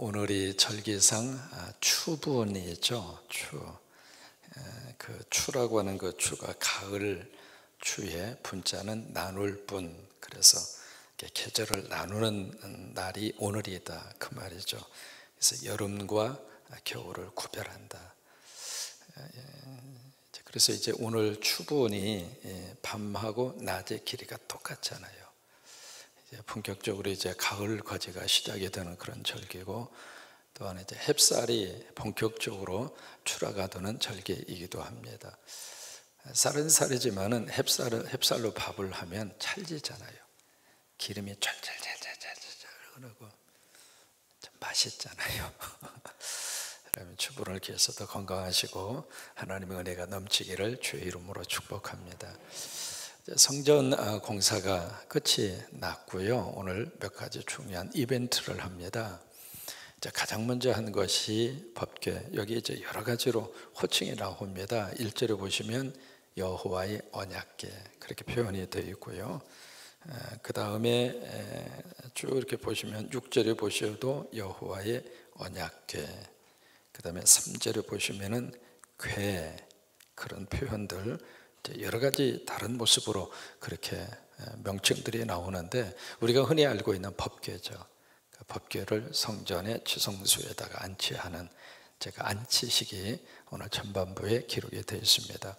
오늘이 절기상 추분이죠. 그 추라고 하는 그 추가 가을 추의 분자는 나눌 분, 그래서 계절을 나누는 날이 오늘이다 그 말이죠. 그래서 여름과 겨울을 구별한다. 그래서 이제 오늘 추분이 밤하고 낮의 길이가 똑같잖아요. 이제 본격적으로 이제 가을 과제가 시작이 되는 그런 절기고, 또한 이제 햅쌀이 본격적으로 출하가 되는 절기이기도 합니다. 쌀은 쌀이지만은 햅쌀로 밥을 하면 찰지잖아요. 기름이 찰찰찰찰찰 흐르고 좀 맛있잖아요. 그러면 추분을 기해서 더 건강하시고 하나님의 은혜가 넘치기를 주의 이름으로 축복합니다. 성전 공사가 끝이 났고요. 오늘 몇 가지 중요한 이벤트를 합니다. 가장 먼저 한 것이 법궤. 여기 이제 여러 가지로 호칭이 나옵니다. 1절에 보시면 여호와의 언약궤 그렇게 표현이 되어 있고요. 그 다음에 쭉 이렇게 보시면 6절에 보셔도 여호와의 언약궤, 그 다음에 3절에 보시면은 궤, 그런 표현들 여러 가지 다른 모습으로 그렇게 명칭들이 나오는데, 우리가 흔히 알고 있는 법궤죠. 법궤를 성전의 지성소에다가 안치하는 안치식이 오늘 전반부에 기록이 되어 있습니다.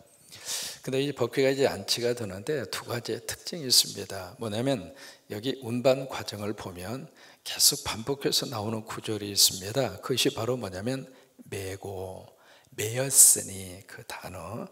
근데 이 법궤가 이제 안치가 되는데 두 가지의 특징이 있습니다. 뭐냐면 여기 운반 과정을 보면 계속 반복해서 나오는 구절이 있습니다. 그것이 바로 뭐냐면 매고, 매였으니 그 단어.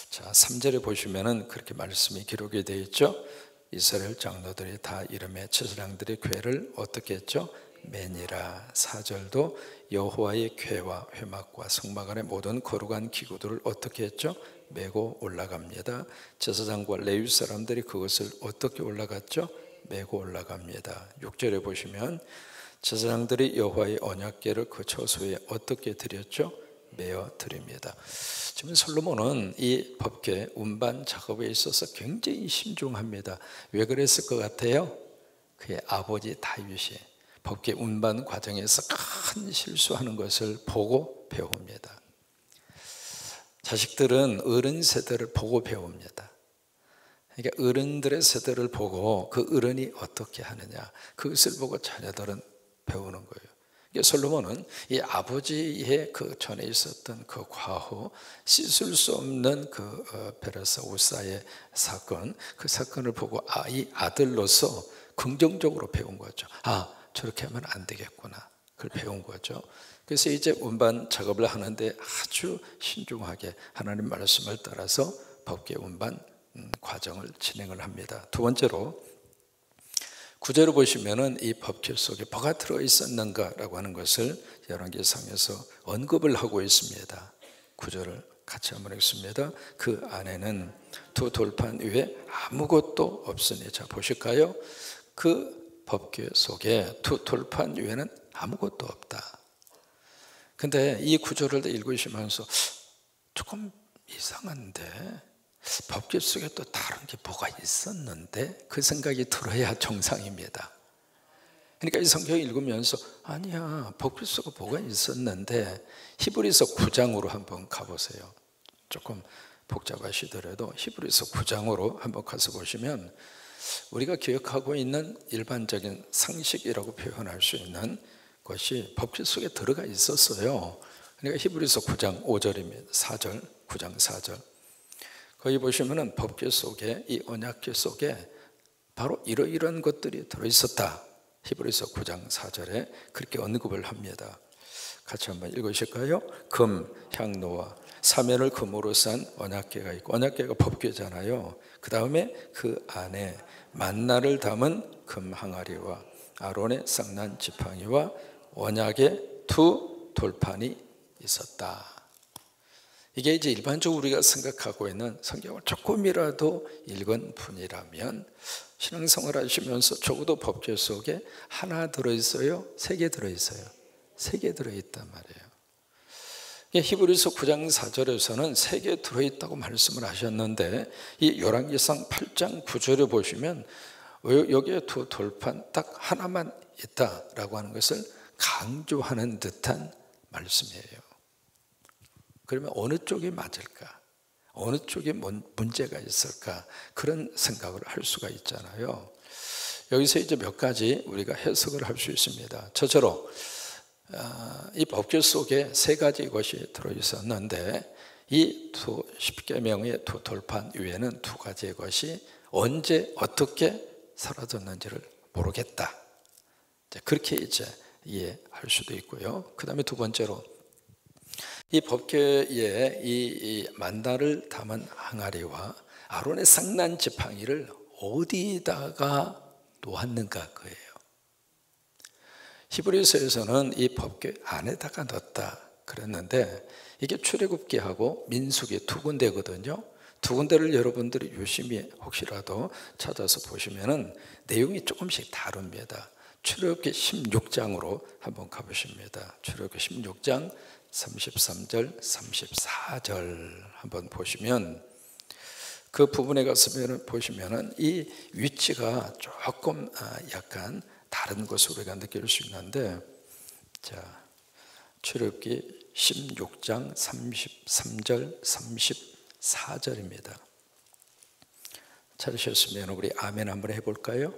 자, 3절에 보시면은 그렇게 말씀이 기록이 되어 있죠. 이스라엘 장로들이 다 이름에 제사장들의 궤를 어떻게 했죠? 매니라. 4절도 여호와의 궤와 회막과 성막 안의 모든 거룩한 기구들을 어떻게 했죠? 메고 올라갑니다. 제사장과 레위 사람들이 그것을 어떻게 올라갔죠? 메고 올라갑니다. 6절에 보시면 제사장들이 여호와의 언약궤를 그 처소에 어떻게 드렸죠? 메어 드립니다. 지금 솔로몬은 이 법궤 운반 작업에 있어서 굉장히 신중합니다. 왜 그랬을 것 같아요? 그의 아버지 다윗이 법궤 운반 과정에서 큰 실수하는 것을 보고 배웁니다. 자식들은 어른 세대를 보고 배웁니다. 그러니까 어른들의 세대를 보고 그 어른이 어떻게 하느냐, 그것을 보고 자녀들은 배우는 거예요. 솔로몬은 이 아버지의 그 전에 있었던 그 과후, 씻을 수 없는 그 베레사 우사의 사건, 그 사건을 보고 이 아들로서 긍정적으로 배운 거죠. 저렇게 하면 안 되겠구나, 그걸 배운 거죠. 그래서 이제 운반 작업을 하는데 아주 신중하게 하나님 말씀을 따라서 법궤 운반 과정을 진행을 합니다. 두 번째로 9절을 보시면은 이 법궤 속에 뭐가 들어있었는가라고 하는 것을 열왕기상에서 언급을 하고 있습니다. 9절을 같이 한번 읽습니다. 그 안에는 두 돌판 위에 아무것도 없으니, 자 보실까요? 그 법궤 속에 두 돌판 위에는 아무것도 없다. 근데 이 9절을 읽으시면서 조금 이상한데, 법궤 속에 또 다른 게 뭐가 있었는데, 그 생각이 들어야 정상입니다. 그러니까 이 성경 읽으면서 아니야, 법궤 속에 뭐가 있었는데, 히브리서 9장으로 한번 가보세요. 조금 복잡하시더라도 히브리서 9장으로 한번 가서 보시면 우리가 기억하고 있는 일반적인 상식이라고 표현할 수 있는 것이 법궤 속에 들어가 있었어요. 그러니까 히브리서 9장 5절입니다. 4절, 9장 4절. 거기 보시면은 법궤 속에, 이 언약궤 속에 바로 이러이러한 것들이 들어있었다. 히브리서 9장 4절에 그렇게 언급을 합니다. 같이 한번 읽으실까요? 금, 향로와 사면을 금으로 싼 언약궤가 있고, 언약궤가 법궤잖아요. 그 다음에 그 안에 만나를 담은 금 항아리와 아론의 쌍난 지팡이와 언약의 두 돌판이 있었다. 이게 이제 일반적으로 우리가 생각하고 있는, 성경을 조금이라도 읽은 분이라면 신앙생활 하시면서 적어도 법궤 속에 하나 들어있어요? 세 개 들어있어요? 세 개 들어있단 말이에요. 히브리서 9장 4절에서는 세 개 들어있다고 말씀을 하셨는데, 이 열왕기상 8장 9절에 보시면 여기에 두 돌판 딱 하나만 있다라고 하는 것을 강조하는 듯한 말씀이에요. 그러면 어느 쪽이 맞을까? 어느 쪽에 문제가 있을까? 그런 생각을 할 수가 있잖아요. 여기서 이제 몇 가지 우리가 해석을 할 수 있습니다. 저처럼 이 법규 속에 세 가지 것이 들어있었는데 이 십계명의 두 돌판 위에는 두 가지의 것이 언제 어떻게 사라졌는지를 모르겠다. 그렇게 이제 이해할 수도 있고요. 그 다음에 두 번째로 이 법궤에 이 만나를 담은 항아리와 아론의 상난 지팡이를 어디다가 놓았는가 그예요. 히브리서에서는 이 법궤 안에다가 넣었다 그랬는데 이게 출애굽기하고 민수기 두 군데거든요. 두 군데를 여러분들이 유심히 혹시라도 찾아서 보시면은 내용이 조금씩 다릅니다. 출애굽기 16장으로 한번 가보십니다. 출애굽기 16장 33절, 34절 한번 보시면 그 부분에 가서 보시면은 이 위치가 조금 약간 다른 것으로 우리가 느낄 수 있는데, 자, 출애굽기 16장 33절, 34절입니다. 찾으셨으면 우리 아멘 한번 해볼까요?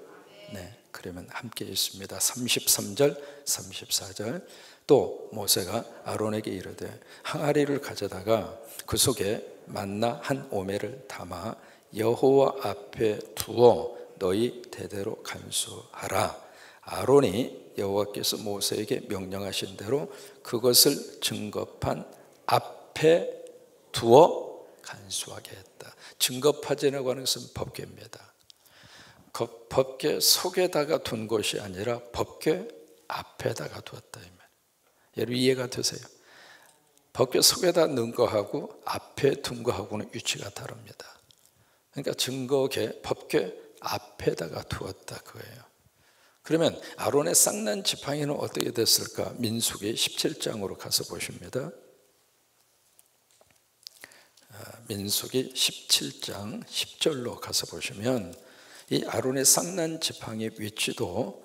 네, 그러면 함께 있습니다. 33절, 34절. 또 모세가 아론에게 이르되 항아리를 가져다가 그 속에 만나 한 오멜을 담아 여호와 앞에 두어 너희 대대로 간수하라. 아론이 여호와께서 모세에게 명령하신 대로 그것을 증거판 앞에 두어 간수하게 했다. 증거판이라고 하는 것은 법궤입니다. 법궤 속에다가 둔 것이 아니라 법궤 앞에다가 두었다. 여러분 이해가 되세요? 법궤 속에다 넣은 거하고 앞에 둔 거하고는 위치가 다릅니다. 그러니까 증거궤, 법궤 앞에다가 두었다 그거예요. 그러면 아론의 쌍난 지팡이는 어떻게 됐을까? 민수기 17장으로 가서 보십니다. 민수기 17장 10절로 가서 보시면 이 아론의 쌍난 지팡이 위치도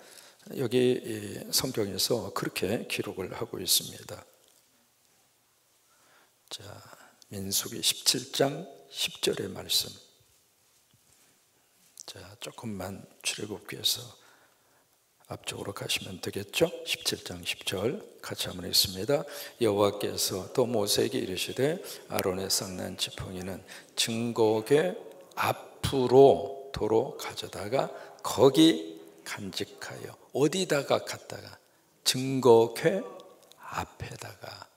여기 성경에서 그렇게 기록을 하고 있습니다. 자, 민수기 17장 10절의 말씀. 자, 조금만 출애굽기에서 앞쪽으로 가시면 되겠죠? 17장 10절 같이 한번 읽습니다. 여호와께서 또 모세에게 이르시되 아론의 쌍난 지팡이는 증거궤 앞으로 도로 가져다가 거기 간직하여. 어디다가 갔다가? 증거궤 앞에다가.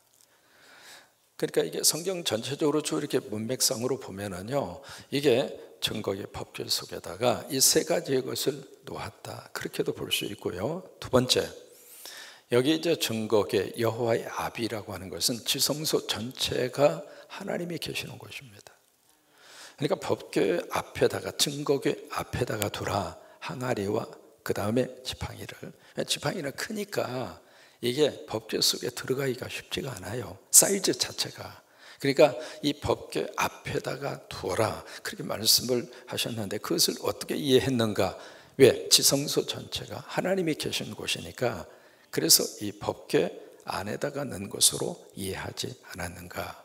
그러니까 이게 성경 전체적으로 쭉 이렇게 문맥상으로 보면은요, 이게 증거궤 법궤 속에다가 이 세 가지의 것을 놓았다. 그렇게도 볼 수 있고요. 두 번째, 여기 이제 증거궤 여호와의 앞이라고 하는 것은 지성소 전체가 하나님이 계시는 곳입니다. 그러니까 법궤 앞에다가 증거궤 앞에다가 두라. 항아리와 그 다음에 지팡이를. 지팡이는 크니까 이게 법궤 속에 들어가기가 쉽지가 않아요. 사이즈 자체가. 그러니까 이 법궤 앞에다가 두어라 그렇게 말씀을 하셨는데 그것을 어떻게 이해했는가? 왜? 지성소 전체가 하나님이 계신 곳이니까 그래서 이 법궤 안에다가 넣은 것으로 이해하지 않았는가?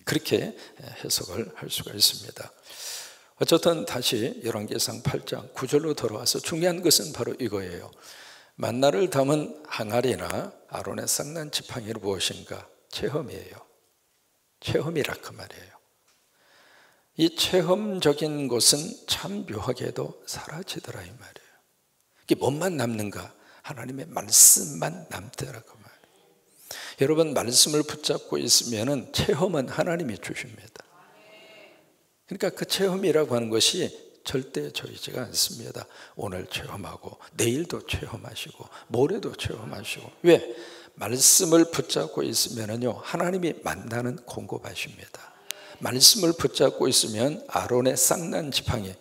그렇게 해석을 할 수가 있습니다. 어쨌든 다시 열왕기상 8장 9절로 돌아와서 중요한 것은 바로 이거예요. 만나를 담은 항아리나 아론의 쌍난 지팡이는 무엇인가? 체험이에요. 체험이라 그 말이에요. 이 체험적인 것은 참 묘하게도 사라지더라 이 말이에요. 이게 뭐만 남는가? 하나님의 말씀만 남더라 그 말이에요. 여러분 말씀을 붙잡고 있으면 체험은 하나님이 주십니다. 그러니까 그 체험이라고 하는 것이 절대 저이지가 않습니다. 오늘 체험하고 내일도 체험하시고 모레도 체험하시고. 왜? 말씀을 붙잡고 있으면요 하나님이 만나는 공급하십니다. 말씀을 붙잡고 있으면 아론의 쌍난 지팡이,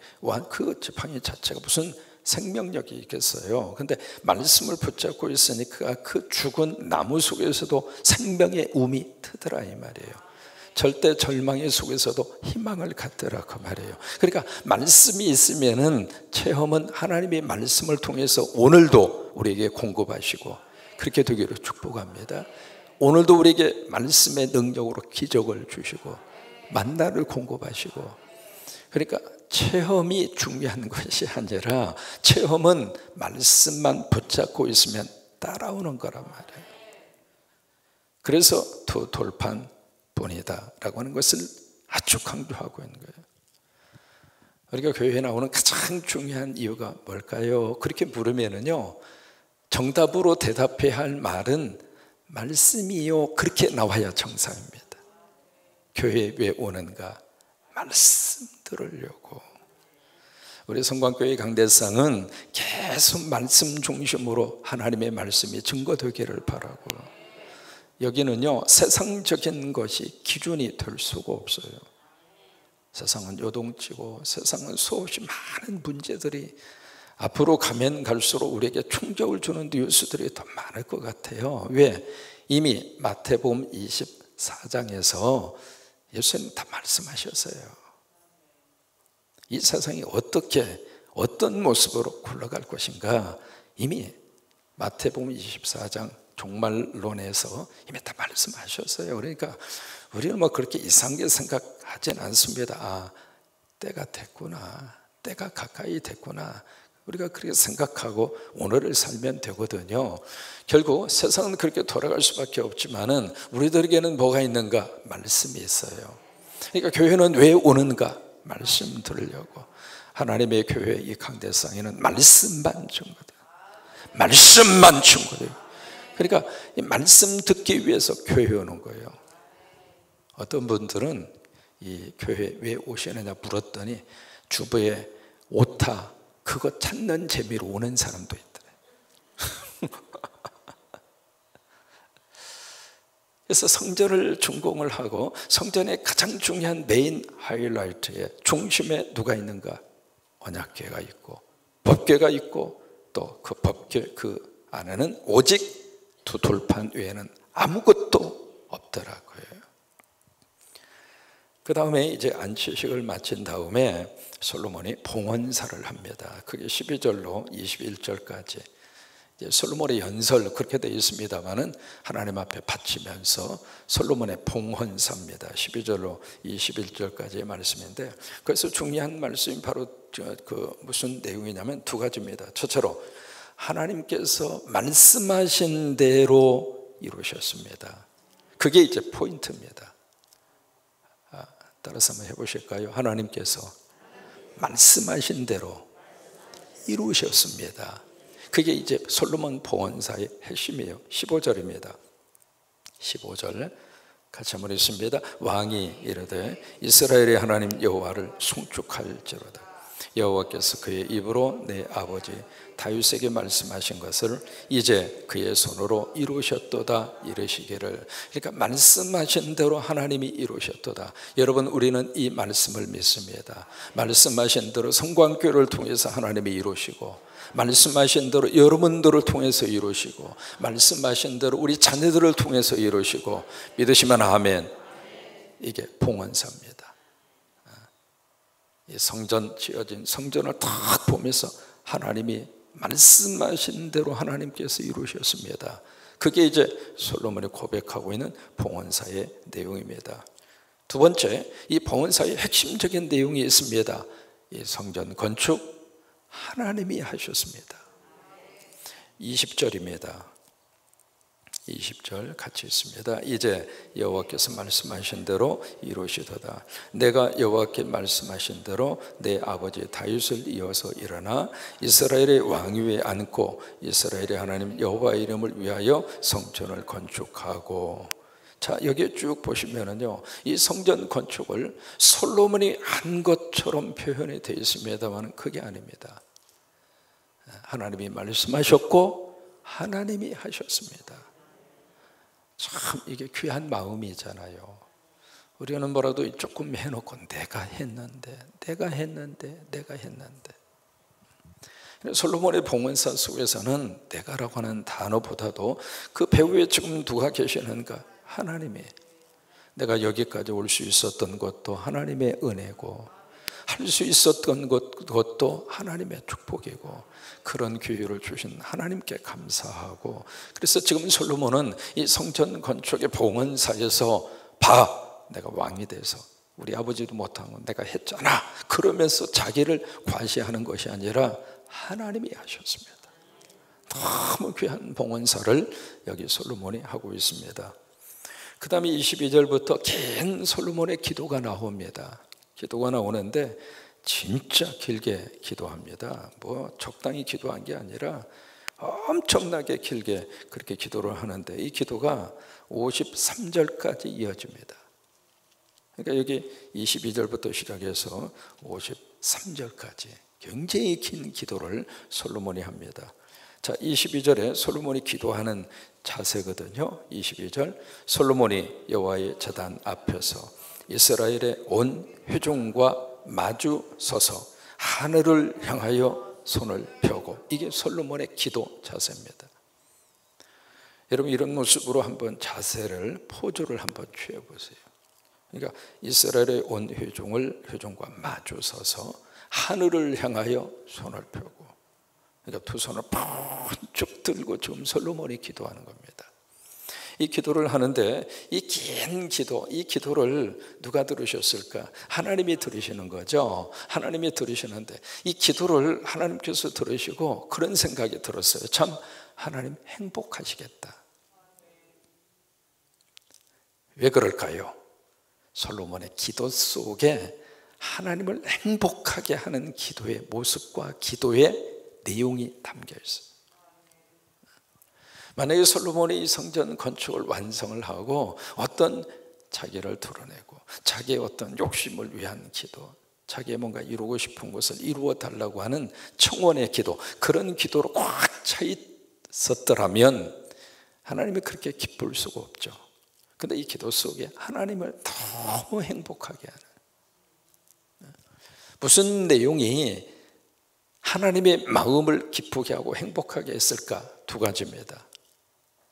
그 지팡이 자체가 무슨 생명력이 있겠어요. 그런데 말씀을 붙잡고 있으니까 그 죽은 나무 속에서도 생명의 움이 트더라 이 말이에요. 절대 절망의 속에서도 희망을 갖더라 그 말이에요. 그러니까 말씀이 있으면은 체험은 하나님의 말씀을 통해서 오늘도 우리에게 공급하시고 그렇게 되기를 축복합니다. 오늘도 우리에게 말씀의 능력으로 기적을 주시고 만나를 공급하시고, 그러니까 체험이 중요한 것이 아니라 체험은 말씀만 붙잡고 있으면 따라오는 거란 말이에요. 그래서 두 돌판뿐이다 라고 하는 것을 아주 강조하고 있는 거예요. 우리가 교회에 나오는 가장 중요한 이유가 뭘까요? 그렇게 물으면요, 정답으로 대답해야 할 말은 말씀이요, 그렇게 나와야 정상입니다. 교회에 왜 오는가? 말씀 들으려고. 우리 성광교회 강대상은 계속 말씀 중심으로 하나님의 말씀이 증거되기를 바라고, 여기는요 세상적인 것이 기준이 될 수가 없어요. 세상은 요동치고 세상은 수없이 많은 문제들이 앞으로 가면 갈수록 우리에게 충격을 주는 뉴스들이 더 많을 것 같아요. 왜? 이미 마태복음 24장에서 예수님 다 말씀하셨어요. 이 세상이 어떤 모습으로 굴러갈 것인가 이미 마태복음 24장 종말론에서 이미 다 말씀하셨어요. 그러니까 우리는 뭐 그렇게 이상하게 생각하진 않습니다. 아, 때가 됐구나, 때가 가까이 됐구나, 우리가 그렇게 생각하고 오늘을 살면 되거든요. 결국 세상은 그렇게 돌아갈 수밖에 없지만은 우리들에게는 뭐가 있는가? 말씀이 있어요. 그러니까 교회는 왜 오는가? 말씀 들으려고. 하나님의 교회 이 강대상에는 말씀만 준 거다. 말씀만 준 거예요. 그러니까 이 말씀 듣기 위해서 교회에 오는 거예요. 어떤 분들은 이 교회 왜 오시느냐 물었더니 주부의 오타 그거 찾는 재미로 오는 사람도 있더래요. 그래서 성전을 준공을 하고 성전의 가장 중요한 메인 하이라이트의 중심에 누가 있는가? 언약궤가 있고 법궤가 있고 또 그 법궤 그 안에는 오직 두 돌판 외에는 아무것도 없더라고요. 그 다음에 이제 안치식을 마친 다음에 솔로몬이 봉헌사를 합니다. 그게 12절로 21절까지 솔로몬의 연설 그렇게 되어 있습니다만은 하나님 앞에 바치면서 솔로몬의 봉헌사입니다. 12절로 21절까지의 말씀인데, 그래서 중요한 말씀이 바로 무슨 내용이냐면 두 가지입니다. 첫째로 하나님께서 말씀하신 대로 이루셨습니다. 그게 이제 포인트입니다. 따라서 한번 해보실까요? 하나님께서 말씀하신 대로 이루셨습니다. 그게 이제 솔로몬 봉헌사의 핵심이에요. 15절입니다. 15절 같이 한번 읽습니다. 왕이 이르되 이스라엘의 하나님 여호와를 송축할지로다. 여호와께서 그의 입으로 내 아버지 다윗에게 말씀하신 것을 이제 그의 손으로 이루셨도다 이르시기를. 그러니까 말씀하신 대로 하나님이 이루셨도다. 여러분, 우리는 이 말씀을 믿습니다. 말씀하신 대로 성광교회를 통해서 하나님이 이루시고, 말씀하신 대로 여러분들을 통해서 이루시고, 말씀하신 대로 우리 자녀들을 통해서 이루시고, 믿으시면 아멘. 이게 봉헌사입니다. 이 성전 지어진 성전을 딱 보면서 하나님이 말씀하신 대로 하나님께서 이루셨습니다. 그게 이제 솔로몬이 고백하고 있는 봉헌사의 내용입니다. 두 번째, 이 봉헌사의 핵심적인 내용이 있습니다. 이 성전 건축 하나님이 하셨습니다. 20절입니다. 20절 같이 있습니다. 이제 여호와께서 말씀하신 대로 이루시도다. 내가 여호와께 말씀하신 대로 내 아버지 다윗을 이어서 일어나 이스라엘의 왕위에 앉고 이스라엘의 하나님 여호와의 이름을 위하여 성전을 건축하고. 자, 여기 쭉 보시면은요, 이 성전 건축을 솔로몬이 한 것처럼 표현이 되어 있습니다만 그게 아닙니다. 하나님이 말씀하셨고 하나님이 하셨습니다. 참 이게 귀한 마음이잖아요. 우리는 뭐라도 조금 해놓고 내가 했는데. 솔로몬의 봉헌사 속에서는 내가라고 하는 단어보다도 그 배후에 지금 누가 계시는가? 하나님이. 내가 여기까지 올 수 있었던 것도 하나님의 은혜고, 할 수 있었던 것도 하나님의 축복이고 그런 기회를 주신 하나님께 감사하고, 그래서 지금 솔로몬은 이 성전 건축의 봉헌사에서 내가 왕이 돼서 우리 아버지도 못한 건 내가 했잖아 그러면서 자기를 과시하는 것이 아니라 하나님이 하셨습니다. 너무 귀한 봉헌사를 여기 솔로몬이 하고 있습니다. 그 다음에 22절부터 긴 솔로몬의 기도가 나옵니다. 기도가 나오는데 진짜 길게 기도합니다. 적당히 기도한 게 아니라 엄청나게 길게 그렇게 기도를 하는데, 이 기도가 53절까지 이어집니다. 그러니까 여기 22절부터 시작해서 53절까지 굉장히 긴 기도를 솔로몬이 합니다. 자, 22절에 솔로몬이 기도하는 자세거든요. 22절, 솔로몬이 여호와의 제단 앞에서 이스라엘의 온 회중과 마주 서서 하늘을 향하여 손을 펴고, 이게 솔로몬의 기도 자세입니다. 여러분, 이런 모습으로 한번 자세를, 포즈를 한번 취해보세요. 그러니까 이스라엘의 온 회중과 마주 서서 하늘을 향하여 손을 펴고, 그러니까 두 손을 번쩍 들고 지금 솔로몬이 기도하는 겁니다. 이 기도를 하는데 이 긴 기도, 이 기도를 누가 들으셨을까? 하나님이 들으시는 거죠. 하나님이 들으시는데 이 기도를 하나님께서 들으시고 그런 생각이 들었어요. 참 하나님 행복하시겠다. 왜 그럴까요? 솔로몬의 기도 속에 하나님을 행복하게 하는 기도의 모습과 기도의 내용이 담겨 있어요. 만약에 솔로몬이 이 성전 건축을 완성을 하고 어떤 자기를 드러내고 자기의 어떤 욕심을 위한 기도, 자기의 뭔가 이루고 싶은 것을 이루어 달라고 하는 청원의 기도, 그런 기도로 꽉 차 있었더라면 하나님이 그렇게 기쁠 수가 없죠. 그런데 이 기도 속에 하나님을 너무 행복하게 하는, 무슨 내용이 하나님의 마음을 기쁘게 하고 행복하게 했을까? 두 가지입니다.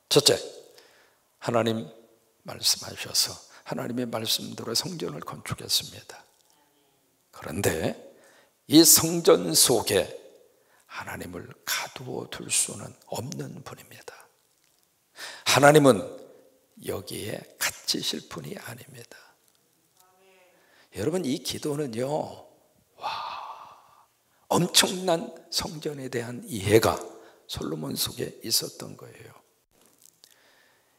첫째, 하나님 말씀하셔서 하나님의 말씀대로 성전을 건축했습니다. 그런데 이 성전 속에 하나님을 가두어 둘 수는 없는 분입니다. 하나님은 여기에 갇히실 분이 아닙니다. 여러분, 이 기도는요, 엄청난 성전에 대한 이해가 솔로몬 속에 있었던 거예요.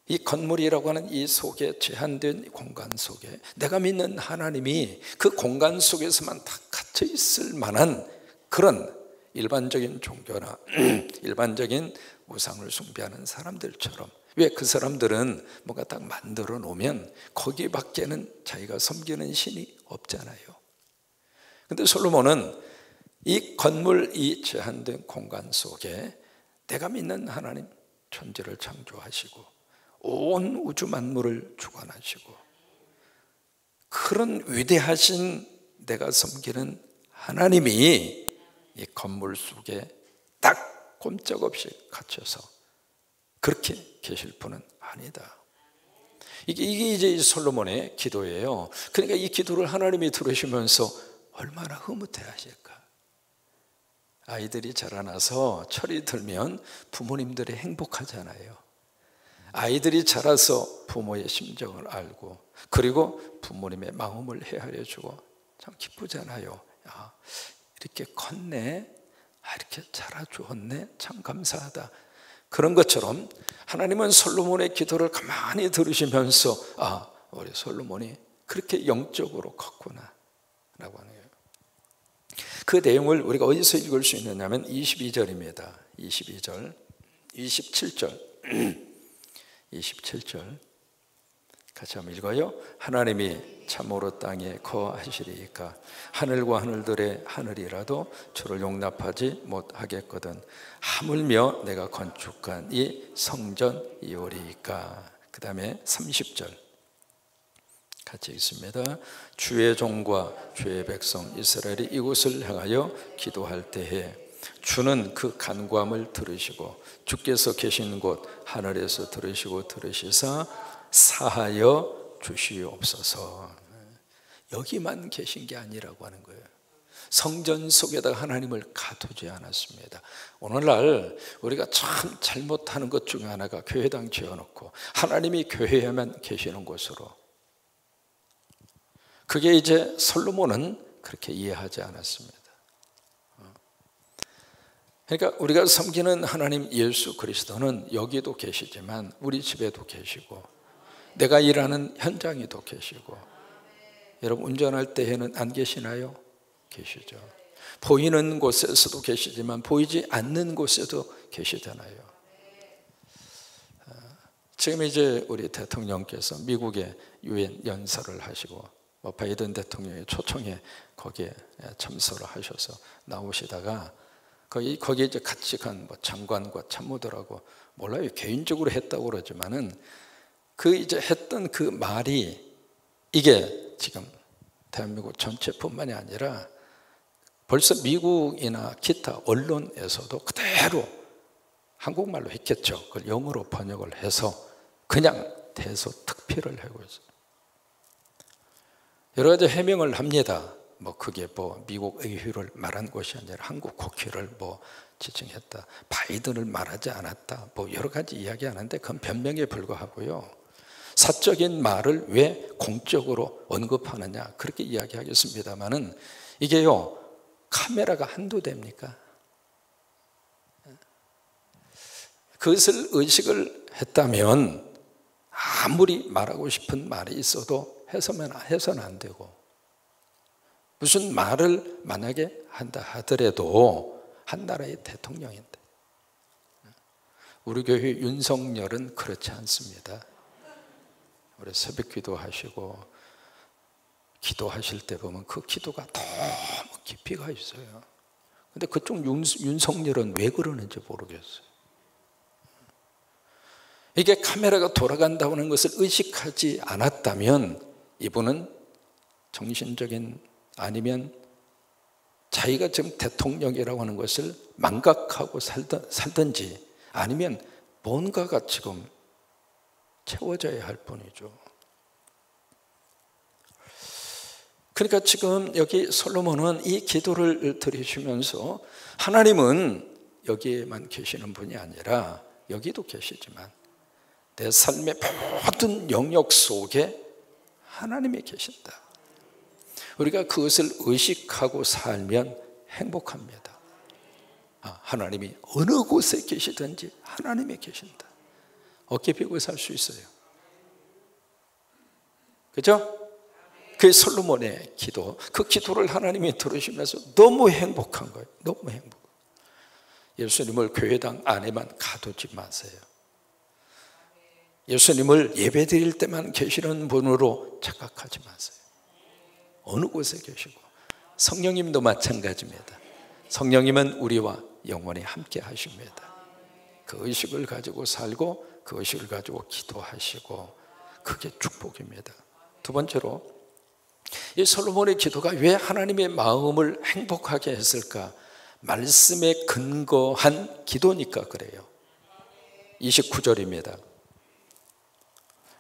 이 건물이라고 하는 이 속에 제한된 공간 속에 내가 믿는 하나님이 그 공간 속에서만 다 갇혀 있을 만한 그런 일반적인 종교나 일반적인 우상을 숭배하는 사람들처럼, 왜 그 사람들은 뭔가 딱 만들어 놓으면 거기 밖에는 자기가 섬기는 신이 없잖아요. 그런데 솔로몬은 이 건물, 이 제한된 공간 속에 내가 믿는 하나님, 천지를 창조하시고 온 우주 만물을 주관하시고 그런 위대하신 내가 섬기는 하나님이 이 건물 속에 딱 꼼짝없이 갇혀서 그렇게 계실 분은 아니다. 이게 이제 솔로몬의 기도예요. 그러니까 이 기도를 하나님이 들으시면서 얼마나 흐뭇해 하실까. 아이들이 자라나서 철이 들면 부모님들이 행복하잖아요. 아이들이 자라서 부모의 심정을 알고 그리고 부모님의 마음을 헤아려 주고 참 기쁘잖아요. 야, 이렇게 컸네, 이렇게 자라주었네, 참 감사하다. 그런 것처럼 하나님은 솔로몬의 기도를 가만히 들으시면서 우리 솔로몬이 그렇게 영적으로 컸구나 라고 하는 거예요. 그 내용을 우리가 어디서 읽을 수 있느냐면 22절입니다. 22절, 27절 27절 같이 한번 읽어요. 하나님이 참으로 땅에 거하시리이까 하늘과 하늘들의 하늘이라도 주를 용납하지 못하겠거든 하물며 내가 건축한 이 성전이오리이까. 그 다음에 30절 같이 읽습니다. 주의 종과 주의 백성 이스라엘이 이곳을 향하여 기도할 때에 주는 그 간구함을 들으시고 주께서 계신 곳 하늘에서 들으시고 들으시사 사하여 주시옵소서. 여기만 계신 게 아니라고 하는 거예요. 성전 속에다가 하나님을 가두지 않았습니다. 오늘날 우리가 참 잘못하는 것 중에 하나가 교회당 지어놓고 하나님이 교회에만 계시는 곳으로, 그게 이제 솔로몬은 그렇게 이해하지 않았습니다. 그러니까 우리가 섬기는 하나님 예수 그리스도는 여기도 계시지만 우리 집에도 계시고, 내가 일하는 현장에도 계시고, 여러분 운전할 때에는 안 계시나요? 계시죠. 보이는 곳에서도 계시지만 보이지 않는 곳에도 계시잖아요. 지금 이제 우리 대통령께서 미국에 유엔 연설을 하시고 바이든 대통령의 초청에 거기에 참석을 하셔서 나오시다가 거기 이제 같이 간 장관과 참모들하고, 몰라요, 개인적으로 했다고 그러지만은 그 이제 했던 그 말이 이게 지금 대한민국 전체뿐만이 아니라 벌써 미국이나 기타 언론에서도 그대로 한국말로 했겠죠. 그걸 영어로 번역을 해서 그냥 대소특필을 하고 있어요. 여러 가지 해명을 합니다. 그게 미국 의회를 말한 것이 아니라 한국 국회를 지칭했다, 바이든을 말하지 않았다, 여러 가지 이야기하는데 그건 변명에 불과하고요. 사적인 말을 왜 공적으로 언급하느냐 그렇게 이야기하겠습니다만은 이게요, 카메라가 한두 대입니까? 그것을 의식을 했다면 아무리 말하고 싶은 말이 있어도 해서는 안 되고, 무슨 말을 만약에 한다 하더라도 한 나라의 대통령인데, 우리 교회 윤석열은 그렇지 않습니다. 우리 새벽 기도하시고 기도하실 때 보면 그 기도가 너무 깊이가 있어요. 근데 그쪽 윤석열은 왜 그러는지 모르겠어요. 이게 카메라가 돌아간다고 하는 것을 의식하지 않았다면 이분은 정신적인, 아니면 자기가 지금 대통령이라고 하는 것을 망각하고 살든지, 아니면 뭔가가 지금 채워져야 할 뿐이죠. 그러니까 지금 여기 솔로몬은 이 기도를 드리시면서 하나님은 여기에만 계시는 분이 아니라 여기도 계시지만 내 삶의 모든 영역 속에 하나님이 계신다. 우리가 그것을 의식하고 살면 행복합니다. 하나님이 어느 곳에 계시든지 하나님이 계신다. 어깨 펴고 살 수 있어요. 그죠? 그 솔로몬의 기도, 그 기도를 하나님이 들으시면서 너무 행복한 거예요. 너무 행복. 예수님을 교회당 안에만 가두지 마세요. 예수님을 예배 드릴 때만 계시는 분으로 착각하지 마세요. 어느 곳에 계시고, 성령님도 마찬가지입니다. 성령님은 우리와 영원히 함께 하십니다. 그 의식을 가지고 살고 그 의식을 가지고 기도하시고, 그게 축복입니다. 두 번째로, 이 솔로몬의 기도가 왜 하나님의 마음을 행복하게 했을까? 말씀에 근거한 기도니까 그래요. 29절입니다.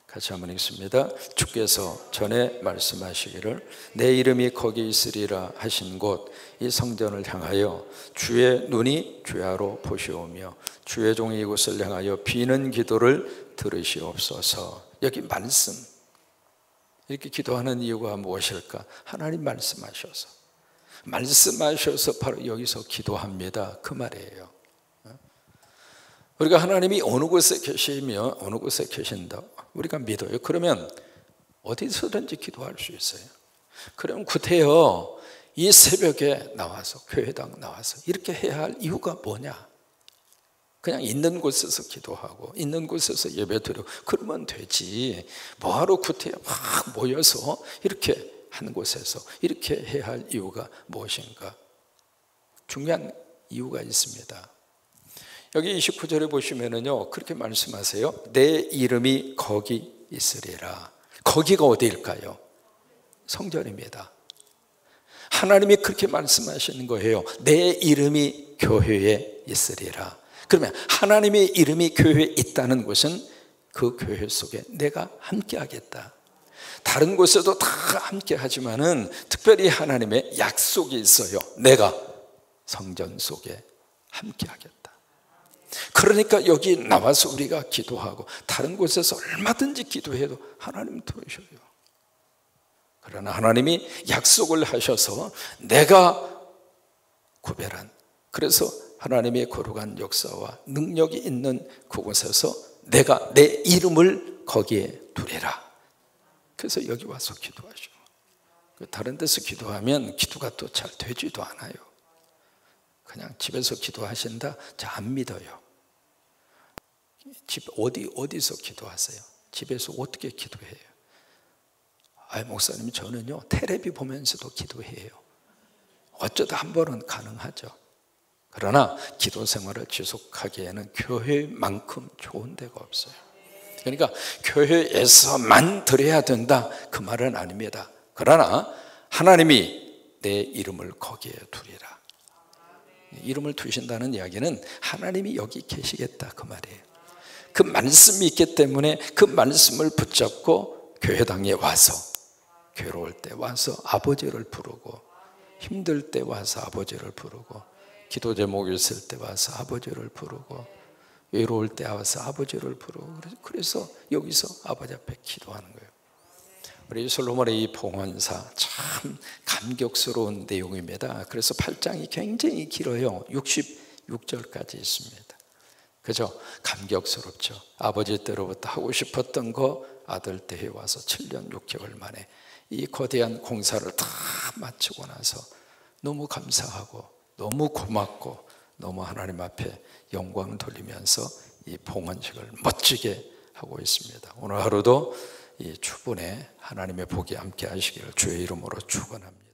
같이 한번 읽습니다. 주께서 전에 말씀하시기를 내 이름이 거기 있으리라 하신 곳 이 성전을 향하여 주의 눈이 주야로 보시오며 주의 종이 이곳을 향하여 비는 기도를 들으시옵소서. 여기 말씀, 이렇게 기도하는 이유가 무엇일까? 하나님 말씀하셔서 바로 여기서 기도합니다, 그 말이에요. 우리가 하나님이 어느 곳에 계시며 어느 곳에 계신다 우리가 믿어요. 그러면 어디서든지 기도할 수 있어요. 그럼 구태여 이 새벽에 나와서, 교회당 나와서 이렇게 해야 할 이유가 뭐냐? 그냥 있는 곳에서 기도하고 있는 곳에서 예배드리고 그러면 되지, 뭐하러 구태여 막 모여서 이렇게 한 곳에서 이렇게 해야 할 이유가 무엇인가? 중요한 이유가 있습니다. 여기 29절에 보시면은요, 그렇게 말씀하세요. 내 이름이 거기 있으리라. 거기가 어디일까요? 성전입니다. 하나님이 그렇게 말씀하시는 거예요. 내 이름이 교회에 있으리라. 그러면 하나님의 이름이 교회에 있다는 것은 그 교회 속에 내가 함께 하겠다. 다른 곳에도 다 함께 하지만은 특별히 하나님의 약속이 있어요. 내가 성전 속에 함께 하겠다. 그러니까 여기 나와서 우리가 기도하고 다른 곳에서 얼마든지 기도해도 하나님 들으셔요. 그러나 하나님이 약속을 하셔서 내가 구별한, 그래서 하나님의 거룩한 역사와 능력이 있는 그곳에서 내가 내 이름을 거기에 두리라. 그래서 여기 와서 기도하죠. 다른 데서 기도하면 기도가 또 잘 되지도 않아요. 그냥 집에서 기도하신다? 자, 안 믿어요. 집 어디서 기도하세요? 집에서 어떻게 기도해요? 목사님, 저는요 텔레비 보면서도 기도해요. 어쩌다 한 번은 가능하죠. 그러나 기도 생활을 지속하기에는 교회만큼 좋은 데가 없어요. 그러니까 교회에서만 드려야 된다, 그 말은 아닙니다. 그러나 하나님이 내 이름을 거기에 두리라. 이름을 두신다는 이야기는 하나님이 여기 계시겠다, 그 말이에요. 그 말씀이 있기 때문에 그 말씀을 붙잡고 교회당에 와서, 괴로울 때 와서 아버지를 부르고, 힘들 때 와서 아버지를 부르고, 기도 제목이 있을 때 와서 아버지를 부르고, 외로울 때 와서 아버지를 부르고, 그래서 여기서 아버지 앞에 기도하는 거예요. 우리 솔로몬의 이 봉헌사 참 감격스러운 내용입니다. 그래서 8장이 굉장히 길어요. 66절까지 있습니다. 그죠? 감격스럽죠. 아버지 때로부터 하고 싶었던 거 아들 때에 와서 7년 6개월 만에 이 거대한 공사를 다 마치고 나서 너무 감사하고 너무 고맙고 너무 하나님 앞에 영광을 돌리면서 이 봉헌식을 멋지게 하고 있습니다. 오늘 하루도 이 주분에 하나님의 복이 함께 하시기를 주의 이름으로 축원합니다.